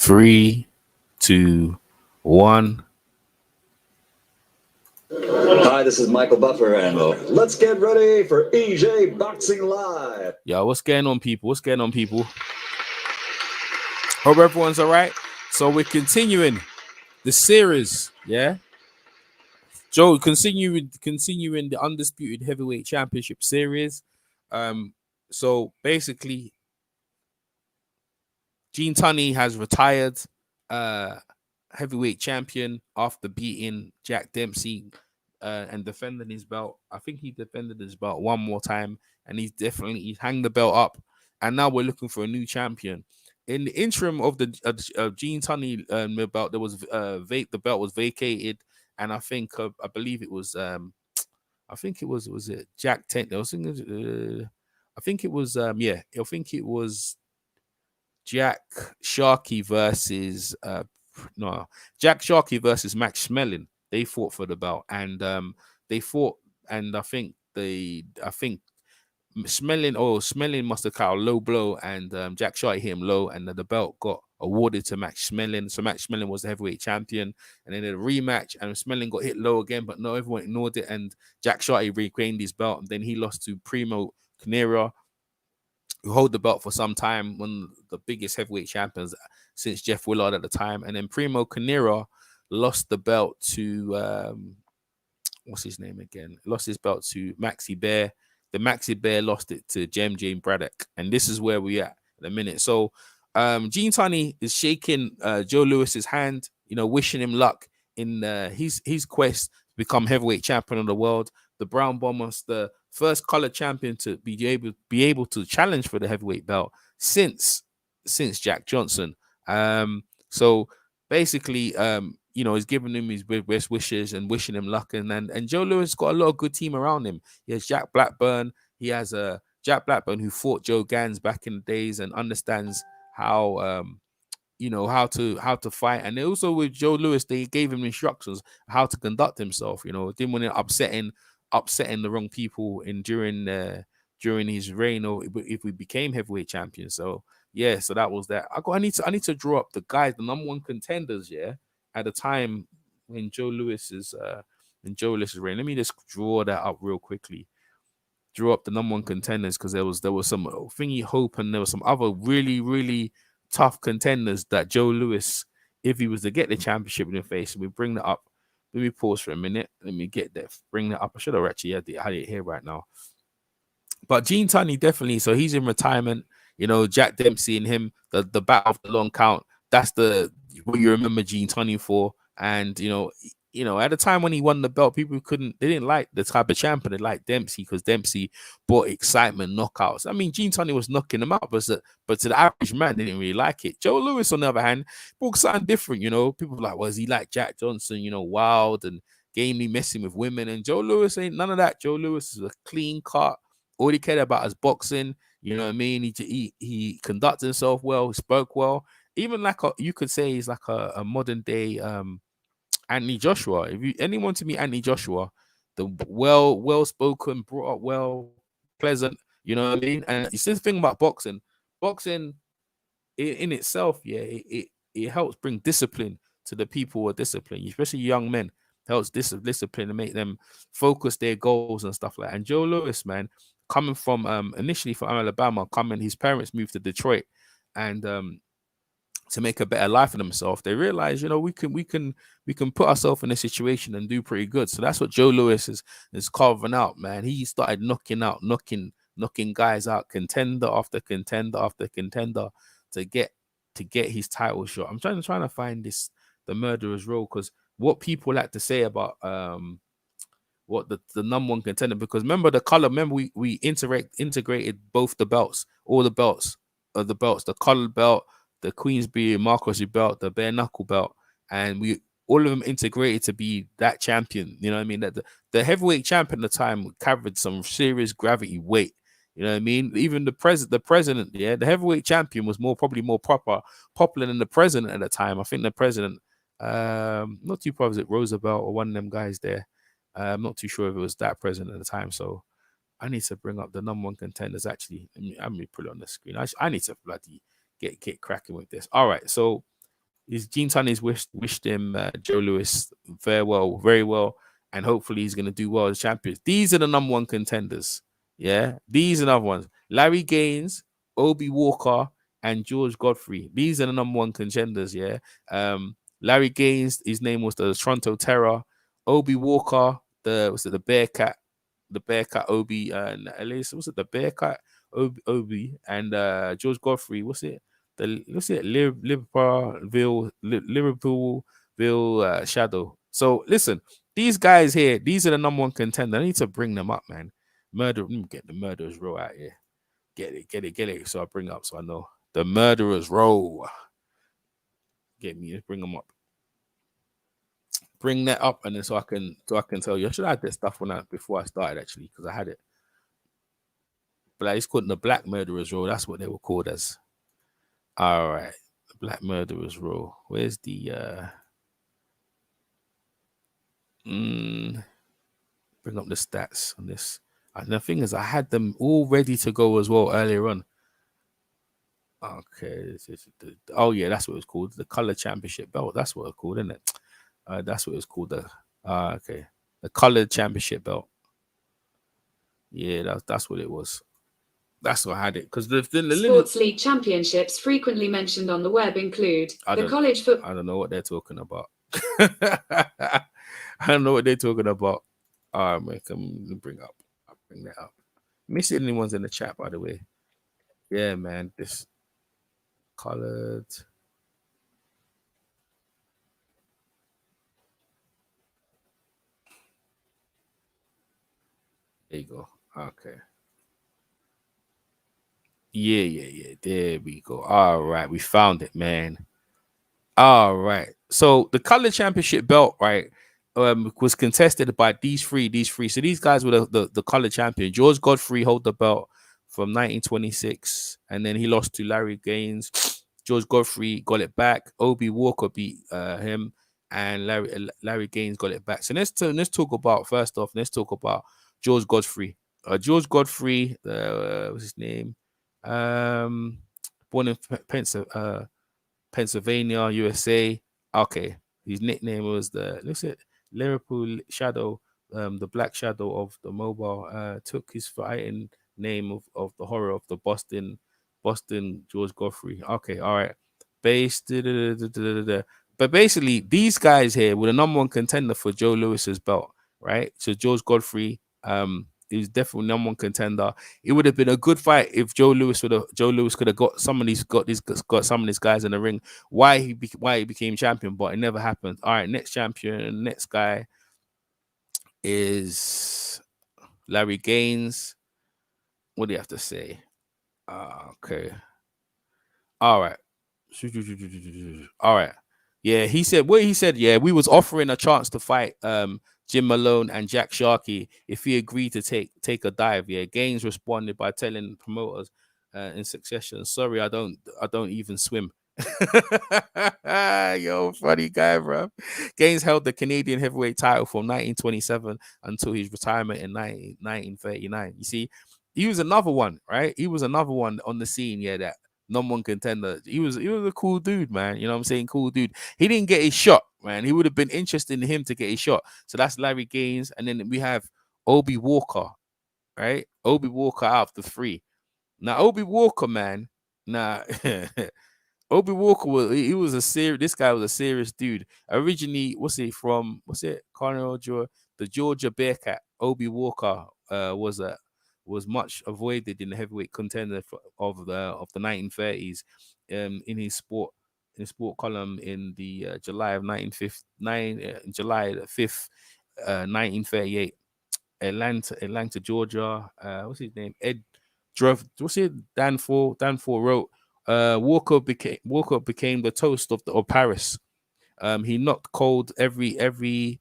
3, 2, 1. Hi, this is Michael Buffer, and let's get ready for EJ Boxing Live. Yo, what's going on, people? What's going on, people? Hope everyone's all right. So we're continuing the series, yeah? Joe, continuing the Undisputed Heavyweight Championship series. So basically, Gene Tunney has retired heavyweight champion after beating Jack Dempsey and defending his belt. I think he defended his belt one more time, and he's hanged the belt up. And now we're looking for a new champion. In the interim of the Gene Tunney belt, there was the belt was vacated, and I believe it was I think it was it Jack Tent. I think it was Jack Sharkey versus Jack Sharkey versus Max Schmeling. They fought for the belt, and I think Schmeling must have caught a low blow, and Jack Sharkey hit him low, and the belt got awarded to Max Schmeling. So Max Schmeling was the heavyweight champion, and then in a rematch, and Schmeling got hit low again, but no, everyone ignored it, and Jack Sharkey regained his belt, and then he lost to Primo Carnera, who hold the belt for some time, one of the biggest heavyweight champions since Jeff Willard at the time. And then Primo Carnera lost the belt to what's his name again? Lost his belt to Maxi Bear. The Maxi Bear lost it to James Braddock, and this is where we at in a minute. So Gene Tunney is shaking Joe Lewis's hand, wishing him luck in his quest to become heavyweight champion of the world. The Brown Bombers, the first colored champion to be able to challenge for the heavyweight belt since Jack Johnson. So basically, he's giving him his best wishes and wishing him luck. And Joe Lewis got a lot of good team around him. He has Jack Blackburn. He has Jack Blackburn, who fought Joe Gans back in the days and understands how how to fight. And also with Joe Lewis, they gave him instructions how to conduct himself. Didn't want to upsetting the wrong people during his reign, or if we became heavyweight champions. So yeah, so that was that. I need to draw up the guys, the number one contenders, yeah, at the time when Joe Lewis's reign. Let me just draw that up real quickly. Draw up the number one contenders, because there was some thingy hope, and there was some other really, really tough contenders that Joe Lewis, if he was to get the championship in the face, we bring that up. Let me pause for a minute. Let me get that. Bring that up. I should have actually had it here right now. But Gene Tunney definitely. So he's in retirement. Jack Dempsey and him. The battle of the long count. That's what you remember Gene Tunney for. And at the time when he won the belt, people they didn't like the type of champion. They liked Dempsey because Dempsey brought excitement, knockouts. I mean, Gene Tunney was knocking them out, but to the average man, they didn't really like it. Joe Lewis, on the other hand, brought something different. People were like, was he like Jack Johnson? Wild and gamely, messing with women. And Joe Lewis ain't none of that. Joe Lewis is a clean cut. All he cared about is boxing. You know what I mean? He conducted himself well. He spoke well. Even you could say he's like a modern day Anthony Joshua. If anyone to meet Anthony Joshua, the well spoken, brought up well, pleasant, you know what I mean? And it's this thing about boxing. Boxing in itself, yeah, it helps bring discipline to the people who are disciplined, especially young men. Helps discipline and make them focus their goals and stuff like that. And Joe Lewis, man, coming from initially from Alabama, his parents moved to Detroit, and to make a better life for themselves, they realize, we can put ourselves in a situation and do pretty good. So that's what Joe Lewis is carving out, man. He started knocking guys out, contender after contender after contender, to get his title shot. I'm trying to find the murderer's role, because what people like to say about what the number one contender, because remember the color. Remember we integrated both the belts, all the belts, the colored belt, the Queensberry Marquess belt, the bare knuckle belt, and we all of them integrated to be that champion. You know what I mean? That the heavyweight champion at the time carried some serious gravity weight. You know what I mean? Even the president, yeah, the heavyweight champion was probably more popular than the president at the time. I think the president, not too probably was it Roosevelt or one of them guys there. I'm not too sure if it was that president at the time. So I need to bring up the number one contenders. Actually, let me put it on the screen. I need to bloody get cracking with this. All right, so His Gene Tunney's wished him Joe Louis very well, and hopefully he's gonna do well as champions. These are the number one contenders. Yeah, these are the other ones. Larry Gaines, Obi Walker, and George Godfrey. These are the number one contenders. Yeah. Larry Gaines, his name was the Toronto Terror. Obi Walker, the Bearcat, Obi, and at least was it the Bearcat Obi, and George Godfrey. What's it? Liverpoolville Shadow. So listen, these guys here, these are the number one contender. I need to bring them up, man. Let me get the Murderers Row out here. Get it. So I bring up, so I know the Murderers Row. Bring them up. Bring that up, and then so I can tell you. I should have had that stuff before I started actually, because I had it. But it's called the Black Murderers Row. That's what they were called as. All right, the Black Murderers Row. Where's the bring up the stats on this? And the thing is, I had them all ready to go as well earlier on. Okay, oh yeah, that's what it's called. The Color Championship belt. That's what it's called, isn't it? That's what it's called. Okay, the Color Championship belt. Yeah, that's what it was. That's what I had it, because the Sports League championships frequently mentioned on the web include the college football. I don't know what they're talking about. I don't know what they're talking about. All right, man, I'll bring that up. Let me see if anyone's in the chat, by the way. Yeah, man, this colored. There you go. Okay. Yeah. There we go. All right, we found it, man. All right. So the Color Championship belt, right, was contested by these three. So these guys were the Color champion. George Godfrey held the belt from 1926, and then he lost to Larry Gaines. George Godfrey got it back. Obi Walker beat him, and Larry Gaines got it back. So let's talk about, first off, let's talk about George Godfrey. George Godfrey, what's his name? Born in Pennsylvania, USA. Okay, his nickname was the Liverpool Shadow, the Black Shadow of the Mobile. Took his fighting name of the horror of the Boston George Godfrey. Okay, all right. But basically, these guys here were the number one contender for Joe Louis's belt, right? So George Godfrey, is definitely number one contender. It would have been a good fight if Joe Louis could have got some of these guys in the ring. Why he became champion, but it never happened. All right, next champion, next guy is Larry Gaines. What do you have to say? Okay. All right. All right. Yeah, he said, yeah, we was offering a chance to fight Jim Malone and Jack Sharkey if he agreed to take a dive. Yeah, Gaines responded by telling promoters in succession, sorry, I don't even swim. Yo, funny guy, bro. Gaines held the Canadian heavyweight title from 1927 until his retirement in 1939. You see, he was another one, right? He was another one on the scene, yeah, that number one contender. He was a cool dude, man. You know what I'm saying? Cool dude. He didn't get his shot, man. He would have been interested in him to get his shot. So that's Larry Gaines. And then we have Obi Walker, right? Obi Walker out of the three. Now, Obi Walker, man. Nah, Obi Walker this guy was a serious dude. Originally, the Georgia Bearcat. Obi Walker was much avoided in the heavyweight contender of the 1930s. In his sport column in the July of 1959, July the 5th, 1938, Atlanta, Georgia. What's his name? Danforth wrote. Walker became the toast of Paris. He knocked cold every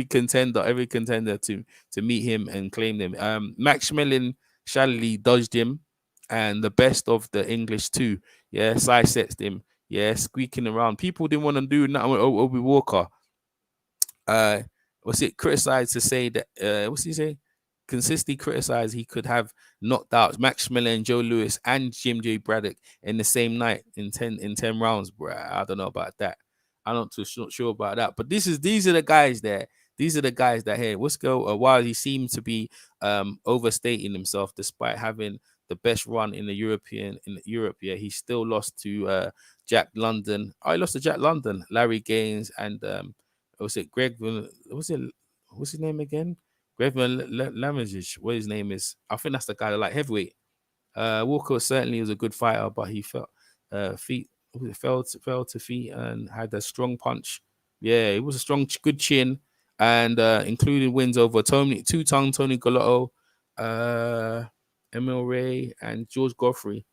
contender to meet him and claim them. Max Schmeling shallily dodged him, and the best of the English too. Yeah, sidestepped him. Yeah, squeaking around. People didn't want to do nothing with Obi Walker. Was it criticized to say that? What's he say? consistently criticized he could have knocked out Max Schmeling, Joe Louis, and Jim J. Braddock in the same night in 10 rounds, bro. I don't know about that. I'm not too sure about that. But these are the guys there. These are the guys that here. While he seemed to be overstating himself, despite having the best run in Europe, yeah, he still lost to Jack London. Oh, he lost to Jack London, Larry Gaines, and was it Greg? What's his name again? Greg Lamage. What his name is? I think that's the guy that like heavyweight. Walker certainly was a good fighter, but he fell to feet and had a strong punch. Yeah, it was a strong, good chin, and including wins over two-tongue Tony Galotto, Emil Ray, and George Godfrey.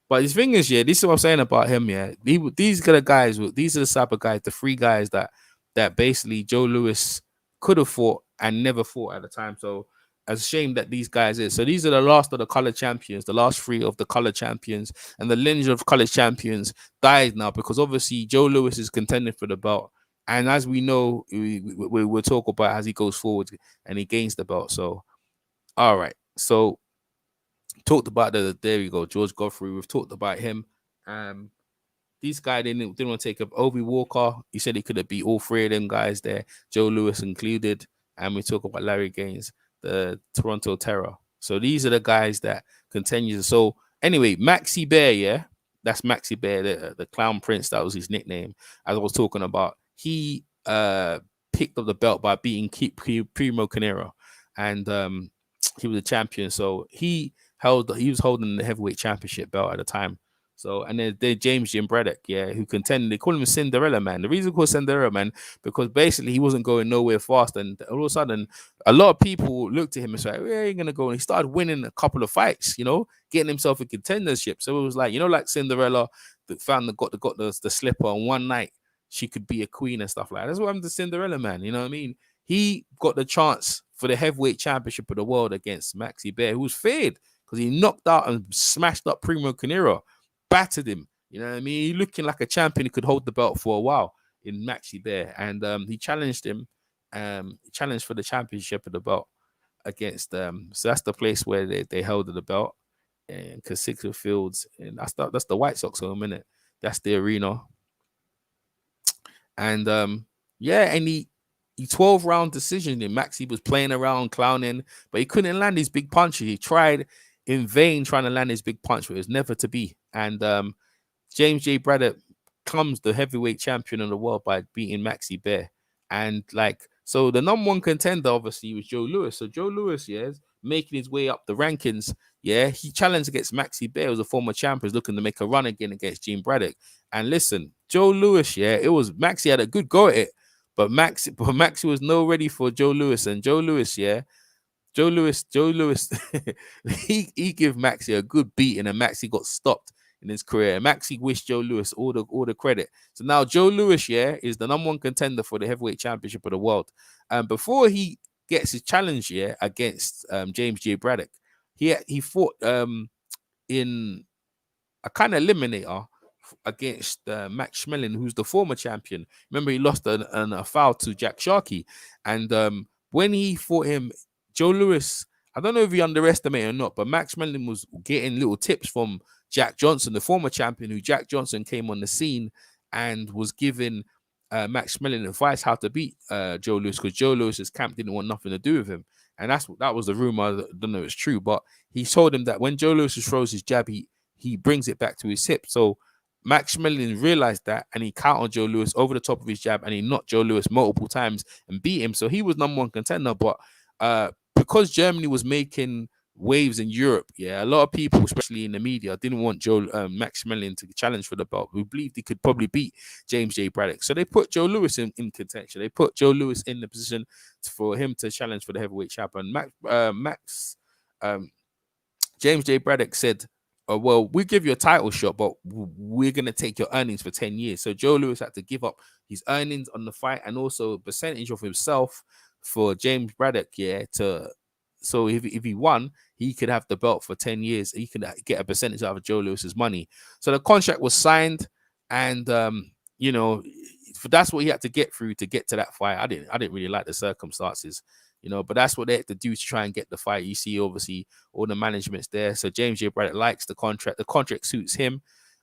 But his thing is, yeah, this is what I'm saying about him. Yeah, these are the guys. These are the type of guys, the three guys that basically Joe Louis could have fought and never fought at the time. So it's a shame that these guys is. So these are the last of the color champions, the last three of the color champions, and the lineage of college champions died now because obviously Joe Louis is contending for the belt. And as we know, we'll talk about as he goes forward and he gains the belt. So, all right. So talked about there you go, George Godfrey. We've talked about him. These guys didn't want to take up Obi Walker. He said he could have beat all three of them guys there, Joe Louis included. And we talk about Larry Gaines, the Toronto Terror. So these are the guys that continue. So anyway, Maxi Bear, yeah, that's Maxi Bear, the Clown Prince. That was his nickname. As I was talking about, he picked up the belt by beating Primo Carnero, and he was a champion. So he was holding the heavyweight championship belt at the time. So, and then James Jim Braddock, yeah, who contended. They call him Cinderella Man. The reason called Cinderella Man because basically he wasn't going nowhere fast, and all of a sudden, a lot of people looked at him and said, "Where are you gonna go?" And he started winning a couple of fights, getting himself a contendership. So it was like, like Cinderella that got the slipper on one night, she could be a queen and stuff like that. That's what happened to Cinderella Man. You know what I mean? He got the chance for the heavyweight championship of the world against Maxi Bear, who was feared because he knocked out and smashed up Primo Carnero. Battered him, you know what I mean? He looking like a champion who could hold the belt for a while in Maxi Bear, and he challenged him, challenged for the championship of the belt against so that's the place where they held the belt in Casilla Fields, and that's the White Sox home, innit? That's the arena, and yeah, and he 12-round decision. And Maxi was playing around, clowning, but he couldn't land his big punches. He tried in vain trying to land his big punch, but it was never to be. And James J. Braddock becomes the heavyweight champion of the world by beating Maxi Bear. And so the number one contender obviously was Joe Louis. So Joe Louis, yeah, making his way up the rankings. Yeah, he challenged against Maxi Bear, was a former champion, looking to make a run again against Jim Braddock. And listen, Joe Louis, yeah, Maxi had a good go at it, but Maxi was no ready for Joe Louis. And Joe Louis, yeah, Joe Louis, he gave Maxi a good beating, and Maxi got stopped in his career. Maxi wished Joe Louis all the credit. So now Joe Louis, yeah, is the number one contender for the heavyweight championship of the world. And before he gets his challenge, yeah, against James J. Braddock, he fought in a kind of eliminator against Max Schmeling, who's the former champion. Remember, he lost a foul to Jack Sharkey, and when he fought him, Joe Louis, I don't know if he underestimated or not, but Max Schmeling was getting little tips from Jack Johnson, the former champion, who Jack Johnson came on the scene and was giving Max Schmeling advice how to beat Joe Louis, because Joe Louis's camp didn't want nothing to do with him. And that was the rumor. I don't know if it's true, but he told him that when Joe Louis throws his jab, he brings it back to his hip. So Max Schmeling realized that, and he countered Joe Louis over the top of his jab, and he knocked Joe Louis multiple times and beat him. So he was number one contender, but because Germany was making waves in Europe, yeah, a lot of people, especially in the media, didn't want Max Schmeling to challenge for the belt. We believed he could probably beat James J. Braddock. So they put Joe Louis in contention. They put Joe Louis in the position for him to challenge for the heavyweight champion. James J. Braddock said, well, we give you a title shot, but we're going to take your earnings for 10 years. So Joe Louis had to give up his earnings on the fight and also a percentage of himself for James Braddock, yeah, so if he won, he could have the belt for 10 years. He could get a percentage out of Joe Louis's money. So the contract was signed, and that's what he had to get through to get to that fight. I didn't really like the circumstances. you know, but that's what they had to do to try and get the fight. You see, obviously, all the management's there. So James J. Braddock likes the contract. The contract suits him.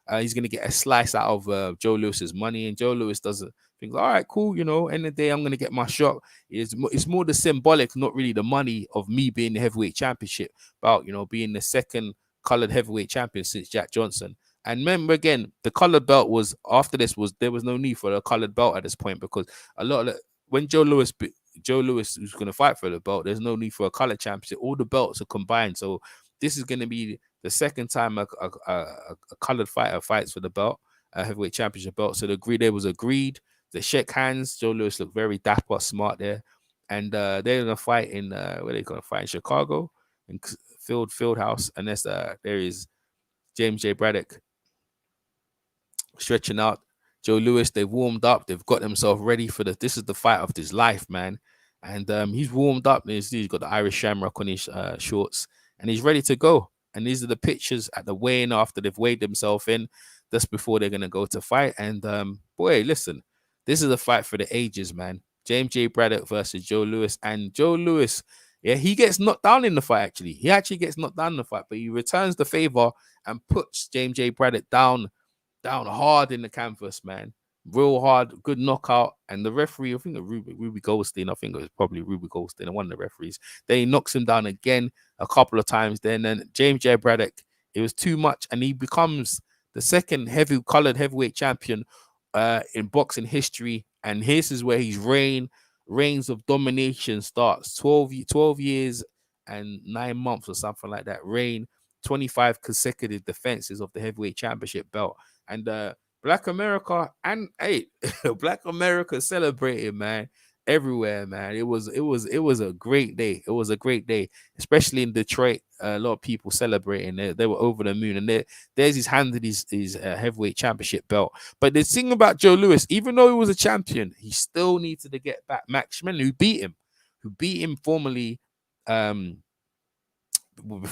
He's going to get a slice out of Joe Lewis's money, and Joe Lewis doesn't think, all right, cool, you know, end of the day, I'm going to get my shot. It's more the symbolic, not really the money of me being the heavyweight championship, about, you know, being the second colored heavyweight champion since Jack Johnson. And remember, again, the colored belt was, after this, there was no need for a colored belt at this point, because a lot of when Joe Lewis was going to fight for the belt, there's no need for a colored championship. All the belts are combined. So this is going to be the second time a colored fighter fights for the belt, a heavyweight championship belt. So there was agreed. They shake hands. Joe Lewis looked very dapper, smart there. And they're going to fight in, where they going to fight? In Chicago, in Field House. And there is James J. Braddock stretching out. Joe Lewis, they've warmed up. They've got themselves ready for this is the fight of his life, man. And he's warmed up. He's got the Irish shamrock on his shorts, and he's ready to go. And these are the pictures at the weigh-in after they've weighed themselves in, just before they're going to go to fight. And boy, listen, this is a fight for the ages, man. James J. Braddock versus Joe Lewis. And Joe Lewis, yeah, he gets knocked down in the fight, actually. He actually gets knocked down in the fight, but he returns the favor and puts James J. Braddock down hard in the canvas, man. Real hard, good knockout. And the referee, I think Ruby Goldstein, I think it was probably Ruby Goldstein, one of the referees, then he knocks him down again a couple of times. Then James J. Braddock, it was too much, and he becomes the second colored heavyweight champion in boxing history. And this is where his reigns of domination starts. 12 years and 9 months or something like that. Reign, 25 consecutive defenses of the heavyweight championship belt. And Black America Black America celebrated, man, everywhere, man. It was a great day. It was a great day, especially in Detroit. A lot of people celebrating. They were over the moon. And there's his hand in his heavyweight championship belt. But the thing about Joe Lewis, even though he was a champion, he still needed to get back Max Schmeling, who beat him formally.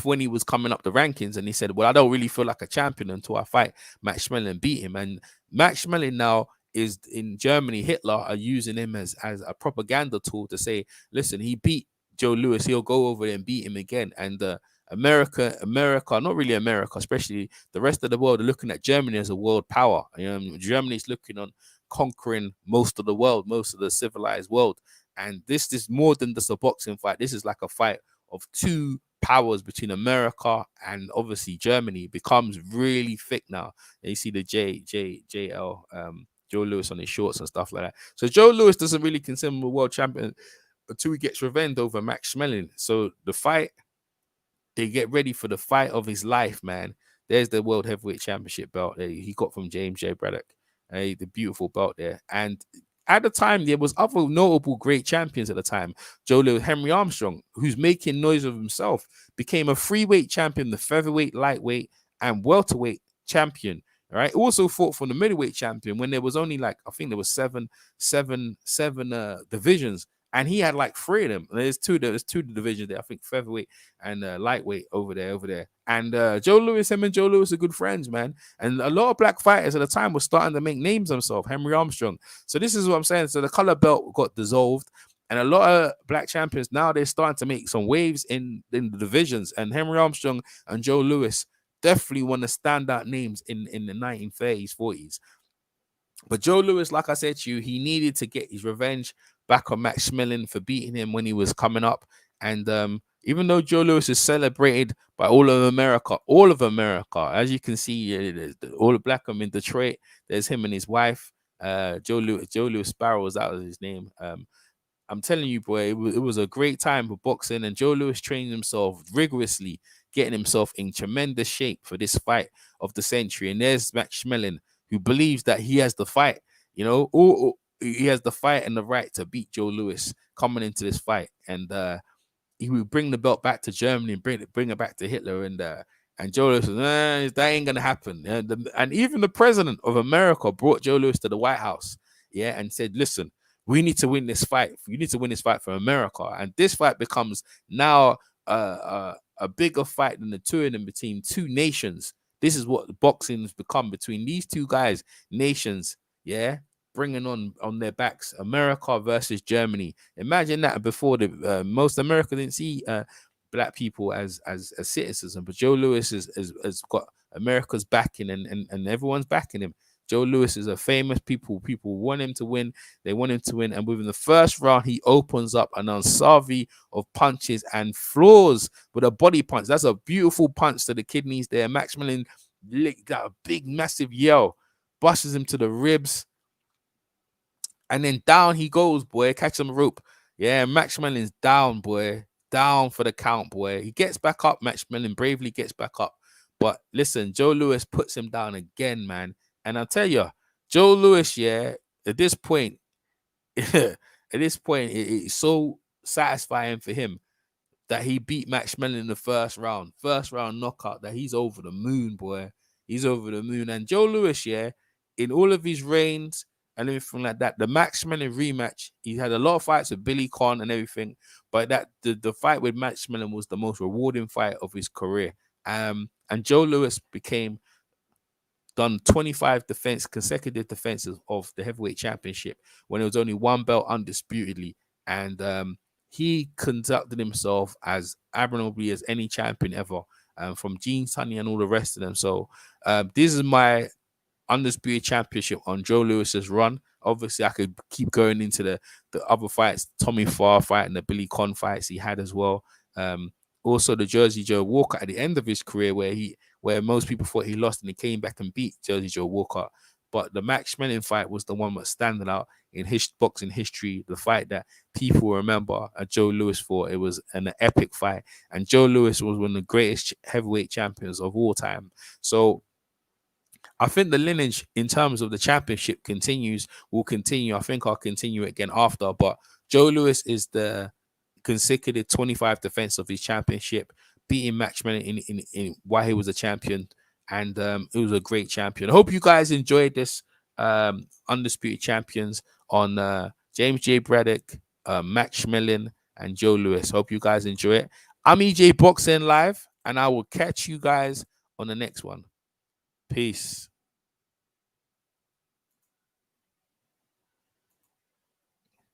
When he was coming up the rankings, and he said, well, I don't really feel like a champion until I fight Max Schmeling and beat him. And Max Schmeling now is in Germany. Hitler are using him as a propaganda tool to say, listen, he beat Joe Lewis, he'll go over there and beat him again. And America, not really America, especially the rest of the world, are looking at Germany as a world power. Germany's looking on conquering most of the world, most of the civilized world. And this is more than just a boxing fight. This is like a fight of two powers between America and obviously Germany. It becomes really thick now. And you see the JL Joe Lewis on his shorts and stuff like that. So Joe Lewis doesn't really consider him a world champion until he gets revenge over Max Schmeling. So the fight, they get ready for the fight of his life, man. There's the World Heavyweight Championship belt that he got from James J. Braddock. The beautiful belt there. And at the time, there was other notable great champions at the time. Joe Lewis, Henry Armstrong, who's making noise of himself, became a freeweight champion, the featherweight, lightweight, and welterweight champion. All right. Also fought for the middleweight champion when there was only I think there was seven divisions. And he had like 3 of them. There's two divisions there. I think featherweight and lightweight over there. And Joe Lewis, him and Joe Lewis are good friends, man. And a lot of black fighters at the time were starting to make names themselves. Henry Armstrong. So this is what I'm saying. So the color belt got dissolved. And a lot of black champions, now they're starting to make some waves in the divisions. And Henry Armstrong and Joe Lewis definitely want to stand out names in the 1930s, 40s. But Joe Lewis, like I said to you, he needed to get his revenge back on Max Schmeling for beating him when he was coming up. And even though Joe Lewis is celebrated by all of America, as you can see, all the black men in Detroit, there's him and his wife, Joe Lewis Sparrow, that was his name. I'm telling you, boy, it was a great time for boxing, and Joe Lewis trained himself rigorously, getting himself in tremendous shape for this fight of the century. And there's Max Schmeling, who believes that he has the fight, he has the fight and the right to beat Joe Lewis coming into this fight. And he would bring the belt back to Germany and bring it back to Hitler. And Joe Lewis says, that ain't going to happen. And even the president of America brought Joe Lewis to the White House, and said, listen, we need to win this fight. You need to win this fight for America. And this fight becomes now a bigger fight than the two of them between two nations. This is what boxing has become between these two guys, nations, bringing on their backs America versus Germany. Imagine that. Before the most America didn't see black people as citizens, but Joe Louis has got America's backing, and everyone's backing him. Joe Louis is a famous people want him to win. They want him to win, and within the first round he opens up an ensemble of punches and floors with a body punch. That's a beautiful punch to the kidneys there. Max Schmeling got a big massive yell, busts him to the ribs, and then down he goes, boy. Catch him rope. Yeah, Max Schmeling's down, boy. Down for the count, boy. He gets back up. Max Schmeling bravely gets back up. But listen, Joe Louis puts him down again, man. And I'll tell you, Joe Louis, yeah, at this point, it's so satisfying for him that he beat Max Schmeling in the first round knockout, that he's over the moon, boy. He's over the moon. And Joe Louis, yeah, in all of his reigns and everything like that, the Max Schmeling rematch, he had a lot of fights with Billy Conn and everything, but that the fight with Max Schmeling was the most rewarding fight of his career. And Joe Louis done 25 consecutive defenses of the heavyweight championship when it was only one belt undisputedly. And he conducted himself as admirably as any champion ever, from Gene Tunney and all the rest of them. So this is my Undisputed Championship on Joe Louis's run. Obviously, I could keep going into the other fights, Tommy Farr fight and the Billy Conn fights he had as well. Also, the Jersey Joe Walker at the end of his career, where most people thought he lost and he came back and beat Jersey Joe Walker. But the Max Schmeling fight was the one that standing out in boxing history, the fight that people remember Joe Louis for. It was an epic fight. And Joe Louis was one of the greatest heavyweight champions of all time. So I think the lineage in terms of the championship will continue. I think I'll continue it again after. But Joe Louis is the consecutive 25 defense of his championship, beating Max Schmeling in while he was a champion. And it was a great champion. I hope you guys enjoyed this Undisputed Champions on James J. Braddock, Max Schmeling, and Joe Louis. Hope you guys enjoy it. I'm EJ Boxing Live, and I will catch you guys on the next one. Peace.